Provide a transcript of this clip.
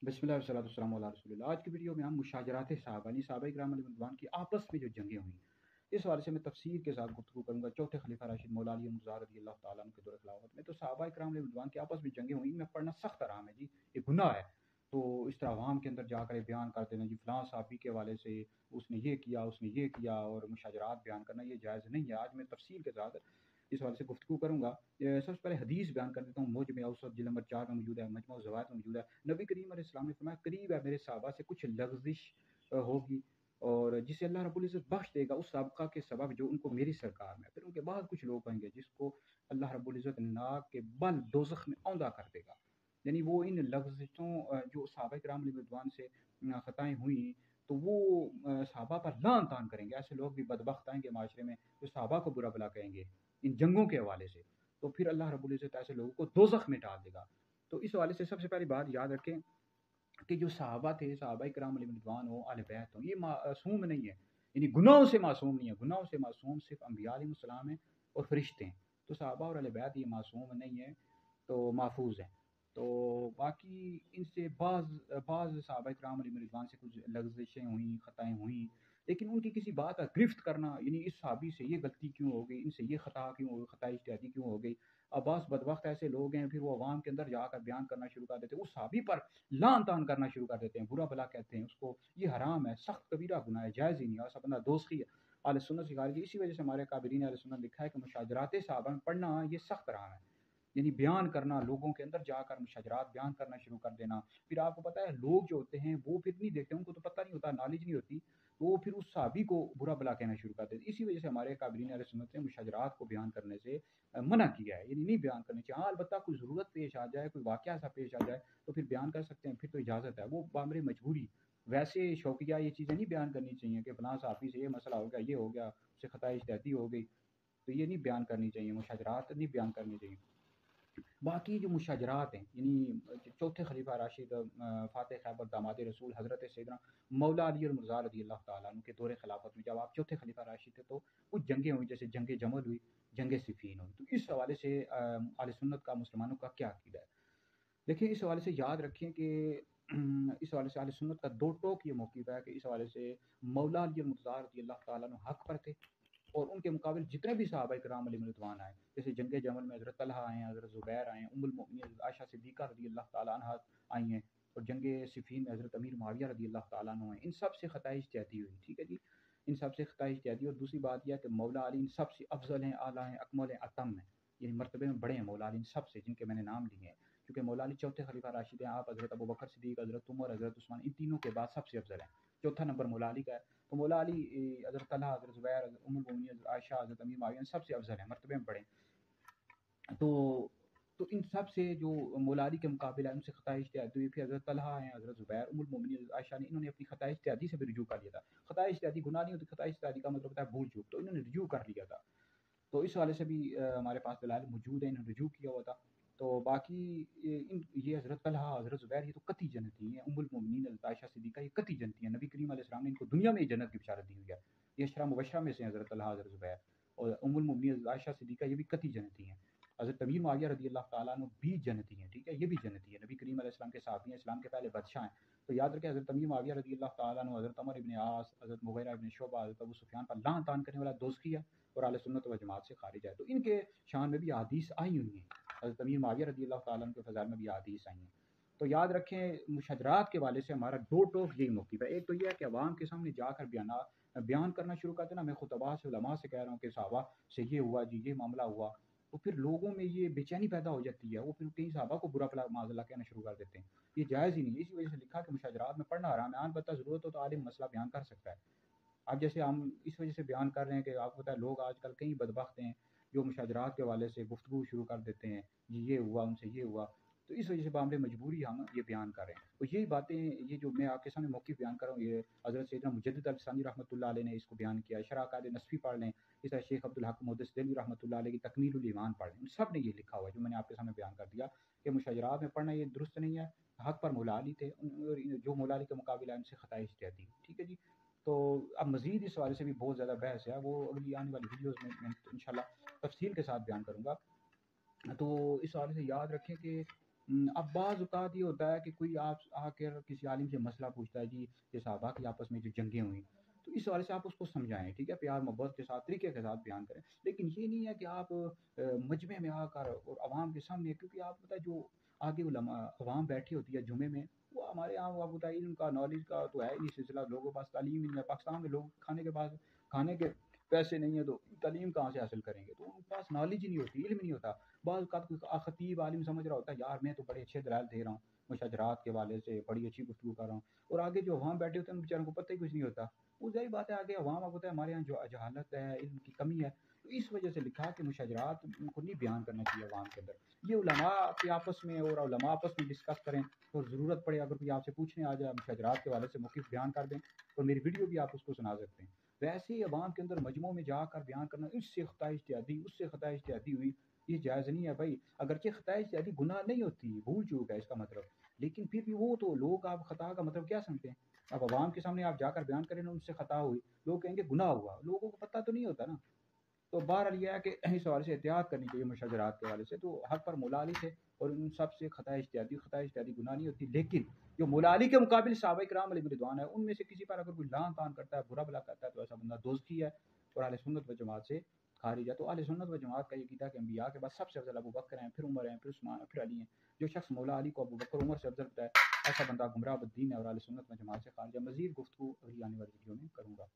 बिस्मिल्लाह वस्सलातु वस्सलामु अला रसूलिल्लाह। आज की वीडियो में हम मुशाजरात सहाबा यानी सहाबा इकराम अलैहिम रिज़वान की आपस में जो जंगें हुई, इस हवाले से मैं तफसील के साथ गुफ्तगू करूँगा। चौथे खलीफा राशिद मौला अली मुर्तज़ा रज़ियल्लाहु तआला अन्हु के दौर खिलाफत में तो सहाबा इकराम अलैहिम रिज़वान की आपस में जंगें हुई, इनमें पढ़ना सख्त हराम है जी, ये गुनाह है। तो इस तरह अवाम के अंदर जाकर बयान कर देना जी फ़लाँ सहाबी के हवाले से उसने ये किया, उसने ये किया और मुशाजरात बयान करना ये जायज़ नहीं है। आज मैं तफसील के साथ इस हवाले से गुफ्तगू करूँगा। सबसे पहले हदीस बयान कर देता हूँ, मुजम औसत जिल्द नंबर 4 में मौजूद है, मजमू ज़वाइद में मौजूद है। नबी करीम अलैहि सलाम ने फरमाया, करीब है मेरे सहाबा से कुछ लग़ज़िश होगी और जिसे अल्लाह रब्बुल इज़्ज़त बख्श देगा उस सबका के सबब जो उनको मेरी सरकार में। फिर उनके बाद कुछ लोग आएंगे जिसको अल्लाह रब्बुल इज़्ज़त नाक के बल दोज़ख में औंधा कर देगा। यानी वो इन लग़्ज़िशों जो सहाबा किराम रिज़वान से ख़ताएँ हुई तो वो सहाबा पर लान तान करेंगे। ऐसे लोग भी बदबख्त आएंगे माशरे में जो सहाबा को बुरा भला कहेंगे इन जंगों के हवाले से। तो फिर अल्लाह रब्बुल इज़्ज़त ऐसे लोगों को दोज़ख में डाल देगा। तो इस हवाले से सबसे पहली बात याद रखें कि जो सहाबा थे, सहाबा इकराम अलैहिम रिज़वान हो, अहले बैत हो, ये मासूम नहीं है, यानी गुनाहों से मासूम नहीं है। गुनाहों से मासूम सिर्फ़ अंबिया अलैहिमुस्सलाम हैं और फ़रिश्ते हैं। तो सहाबा और अहले बैत ये मासूम नहीं है, तो महफूज़ हैं। तो बाकी इनसे बाज़ सहाबा इकराम अलैहिम रिज़वान से कुछ लग़्ज़िशें हुईं, ख़ताएँ हुईं, लेकिन उनकी किसी बात का गिरफ़्त करना यानी इस सहाबी से ये गलती क्यों हो गई, इनसे ये ख़ता क्यों हो गई, ख़ता इज्तिहादी क्यों हो गई। अब्बास बदबख्त ऐसे लोग हैं, फिर वो अवाम के अंदर जाकर बयान करना शुरू कर देते हैं, उस सहाबी पर लान तान करना शुरू कर देते हैं, बुरा भला कहते हैं उसको। ये हराम है, सख्त कबीरा गुनाह है, जायज़ ही नहीं है। ऐसा बंदा दोस्ती है अहले सुन्नत से खारिज है। इसी वजह से हमारे काबिरीन अहले सुन्नत लिखा है कि मुशाजरात सहाबा में पढ़ना ये सख्त हराम है। यानी बयान करना, लोगों के अंदर जाकर मुशाजरात बयान करना शुरू कर देना। फिर आपको पता है लोग जो होते हैं वो फिर नहीं देखते, उनको तो पता नहीं होता, नॉलेज नहीं होती, वो फिर उस सहाबी को बुरा भला कहना शुरू कर देते। इसी वजह से हमारे काबिरीन अहले सुन्नत ने मुशाजरात को बयान करने से मना किया है, यानी नहीं बयान करनी चाहिए। हाँ, अलबत्ता कोई ज़रूरत पेश आ जाए, कोई वाक़या ऐसा पेश आ जाए तो फिर बयान कर सकते हैं, फिर तो इजाज़त है, वो बामरे मजबूरी। वैसे शौकिया ये चीज़ें नहीं बयान करनी चाहिए कि फ़लाँ सहाबी से ये मसला हो गया, ये हो गया, उससे ख़ता इज्तिहादी हो गई, तो ये नहीं बयान करनी चाहिए, मुशाजरात नहीं बयान करनी चाहिए। बाकी जो मुशाजरात हैं यानी चौथे खलीफा राशिद फ़ातिह खैबर दामाद रसूल हज़रत सैयदना मौला अली और मुर्तज़ा रज़ियल्लाहु तआला अन्हु के दौर खिलाफत में जब आप चौथे खलीफा राशिद थे तो कुछ जंगें हुई, जैसे जंग जमल हुई, जंग सिफ़ीन हुई। तो इस हवाले से अहले सुन्नत का मुसलमानों का क्या अक़ीदा है? देखिए, इस हवाले से याद रखें कि इस हवाले से अहले सुन्नत का दो टोक ये मौक़िफ़ है कि इस हवाले से मौला अली और मुर्तज़ा रज़ियल्लाहु तआला अन्हु हक़ पर थे और उनके मुकाबिल जितने भी सहाबा किराम अलैहिम रिज़वान आए, जैसे जंग जमल में हज़रत तलहा आए हैं, हज़रत ज़ुबैर आए हैं, उम्मुल मोमिनीन हज़रत आयशा सिद्दीक़ा रज़ियल्लाहु तआला अन्हा आई हैं और जंग सिफ़ीन में हज़रत अमीर मुआविया रज़ियल्लाहु तआला अन्हु हैं। इन सब से ख़ता इज्तिहादी हुई, ठीक है जी? इन सब से ख़ता इज्तिहादी। और दूसरी बात यह है कि मौला अली इन सबसे अफ़ज़ल हैं, आला हैं, अकमल हैं, अतम हैं, यानी मर्तबे में बड़े हैं मौला अली इन सबसे जिनके मैंने नाम लिए हैं। क्योंकि मौला अली चौथे खलीफा राशिद हैं, आप हज़रत अबू बकर सिद्दीक़, हज़रत उमर, हज़रत उस्मान इन तीनों के बाद सबसे अफ़ज़ल हैं। चौथा नंबर मौला अली का है। तो मौला अली हज़रत तलहा, हज़रत ज़ुबैर, उम्मुल मोमिनीन हज़रत आयशा, हज़रत अमीर मुआविया सबसे अफ़ज़ल हैं, मर्तबे में बड़े हैं। तो इन सब से जो मौला अली के मुकाबिले उनसे ख़ता इज्तिहादी हुई। फिर हज़रत तलहा हैं, हज़रत ज़ुबैर, उम्मुल मोमिनीन हज़रत आयशा ने इन्होंने अपनी ख़ता इज्तिहादी से भी रुजू कर लिया था। ख़ता इज्तिहादी गुनाह नहीं होती, ख़ता इज्तिहादी का मतलब होता है भूल चूक, तो इन्होंने रुजू कर लिया था। तो इस हवाले से भी हमारे पास दलाइल मौजूद है, इन्होंने रुजू किया हुआ था। तो बाकी ये हज़रत तलहा, हज़रत ज़ुबैर ये तो कतई जन्नती हैं। उम्मुल मोमिनीन हज़रत आयशा सिद्दीक़ा ये कतई जन्नती हैं। नबी करीम अलैहि सलाम ने इनको दुनिया में ही जन्नत की बशारत दी हुई है। ये अशरा मुबशरा में से हैं हज़रत तलहा, हज़रत ज़ुबैर और उम्मुल मोमिनीन हज़रत आयशा सिद्दीक़ा ये भी कतई जन्नती हैं। हज़रत अमीर मुआविया रज़ियल्लाहु तआला अन्हु भी जन्नती हैं, ठीक है? ये भी जन्नती है। नबी करीम अलैहि सलाम के सहाबी हैं, इस्लाम के पहले बादशाह हैं। तो याद रखें हज़रत अमीर मुआविया रज़ियल्लाहु तआला अन्हु, हज़रत अमर इब्न आस, हज़रत मुग़ीरा इब्न शुअबा, हज़रत अबू सुफ़ियान पर लान तान करने वाला दोस्ती है और अहले सुन्नत व जमात से खारिज है। तो इनके शान में भी अहादीस आई हुई हैं। हज़रत अमीर मुआविया रज़ियल्लाहु तआला अन्हु के फ़ज़ाइल में भी अहादीस आई हैं। तो याद रखें मुशाजरात के हवाले से हमारा दो टोक यही मौक़िफ़ है। एक तो ये है कि अवाम के सामने जाकर बयान करना शुरू कर देना। मैं खुतबा से, उलमा से कह रहा हूँ कि सहाबा से ये हुआ जी, ये मामला हुआ। तो फिर लोगों में ये बेचैनी पैदा हो जाती है, वो फिर कई सहाबा को बुरा भला माज़अल्लाह कहना शुरू कर देते हैं। ये जायज़ ही नहीं है। इसी वजह से लिखा कि मुशाजरात में पढ़ना हराम है। अलबत्ता ज़रूरत हो तो आलिम मसला बयान कर सकता है। अब जैसे हम इस वजह से बयान कर रहे हैं कि आपको पता है लोग आजकल कई बदबख्त हैं जो मुशाजरात के हवाले से गुफ्तगू शुरू कर देते हैं, ये हुआ, उनसे ये हुआ। तो इस वजह से बामरे मजबूरी हम ये बयान कर रहे हैं। तो यही बातें, ये जो मैं आपके सामने मौक़िफ़ बयान कर रहा हूँ, ये हज़रत सैयदना मुजद्दिद अल-सानी रहमतुल्लाह अलैह ने इसको बयान किया है। शरह अक़ाइद नसफ़ी पढ़ लें, इस तरह शेख अब्दुल हक मुहद्दिस देलवी रहमतुल्लाह अलैह की तकमीलुल ईमान पढ़ लें। उन सब ने ये लिखा हुआ है जो मैंने आपके सामने बयान कर दिया कि मुशाजरात में पढ़ना ये दुरुस्त नहीं है। हक़ पर मौला अली थे और जो मौला अली के मुकाबिले है उनसे ख़ता इज्तिहादी, ठीक है जी? तो अब मज़ीद इस हवाले से भी बहुत ज़्यादा बहस है, वो अगली आने वाली वीडियोज़ में मैं इंशाल्लाह तफ़सील के साथ बयान करूँगा। तो इस हवाले से याद रखें कि अब बाज़ औक़ात ये होता है कि कोई आप आकर किसी आलिम से मसला पूछता है, जी ये सहाबा की आपस में जो जंगें हुई, तो इस हवाले से आप उसको समझाएँ, ठीक है? प्यार मोहब्बत के साथ, तरीके के साथ बयान करें। लेकिन ये नहीं है कि आप मजमे में आकर और अवाम के सामने, क्योंकि आप पता है जो आगे उलमा अवाम बैठी होती है जुमे में, वो हमारे यहाँ आपको पता है इल्म का, नॉलेज का तो है ही नहीं सिलसिला, लोगों के पास तालीम ही नहीं है। पाकिस्तान में लोग खाने के पैसे नहीं है, तो तालीम कहाँ से हासिल करेंगे? तो उनके पास नॉलेज ही नहीं होती, इल्म नहीं होता। बाज़ औक़ात कोई ख़तीब आलिम समझ रहा होता है, यार मैं तो बड़े अच्छे दलाइल दे रहा हूँ, मुशाजरात के हवाले से बड़ी अच्छी गुफ्तगू कर रहा हूँ, और आगे जो अवाम बैठे होते हैं, उन बेचारों को पता ही कुछ नहीं होता। वो ज़ाहिर बात है, आगे अवाम, आपको पता है हमारे यहाँ जो जहालत है, इल्म की कमी है, तो इस वजह से लिखा कि मुशाजरात उनको नहीं बयान करना चाहिए अवाम के अंदर। ये उलमा के आपस में, और उलमा आपस में डिस्कस करें, और ज़रूरत पड़े अगर कोई आपसे पूछने आ जाए मुशाजरात के हवाले से मौक़िफ़ बयान कर दें, और मेरी वीडियो भी आप उसको सुना सकते हैं। वैसे ही अवाम के अंदर मजमों में जाकर बयान करना, इससे ख़ता इज्तिहादी, उससे ख़ता इज्तिहादी हुई, ये जायज़ नहीं है भाई। अगरचे ख़ता इज्तिहादी गुनाह नहीं होती, भूल चूक है इसका मतलब, लेकिन फिर भी वो तो लोग, आप ख़ता का मतलब क्या समझते हैं? अब अवाम के सामने आप जाकर बयान करें ना, उनसे ख़ता हुई, लोग कहेंगे गुनाह हुआ, लोगों को पता तो नहीं होता ना। तो बहरहाल ये है कि इस हवाले से एहतियात करनी चाहिए मुशाजरात के हवाले से। तो हक़ पर मौला अली थे, और उन सब से ख़ता इज्तिहादी गुनाह नहीं होती। लेकिन जो मौला अली के मुकाबिल सहाबाए किराम अलैहिम रिदवान है, उनमें से किसी पर अगर कोई लान तान करता है, बुरा भला करता है, तो ऐसा बंदा दोज़खी है, और अहले सुन्नत व जमात से खारिज है। तो अहले सुन्नत व जमात का ये अक़ीदा है कि अंबिया के बाद सबसे अफ़ज़ल अबू बकर हैं, फिर उमर हैं, फिर उस्मान हैं, फिर अली हैं। जो शख़्स मौला अली को अबू बकर, उमर से अफ़ज़ल बताए, ऐसा बंदा गुमराह बद्दीन है और अहले सुन्नत व जमात से खारिज है। मज़ीद गुफ्तगू अगली आने वाली वीडियो में करूँगा।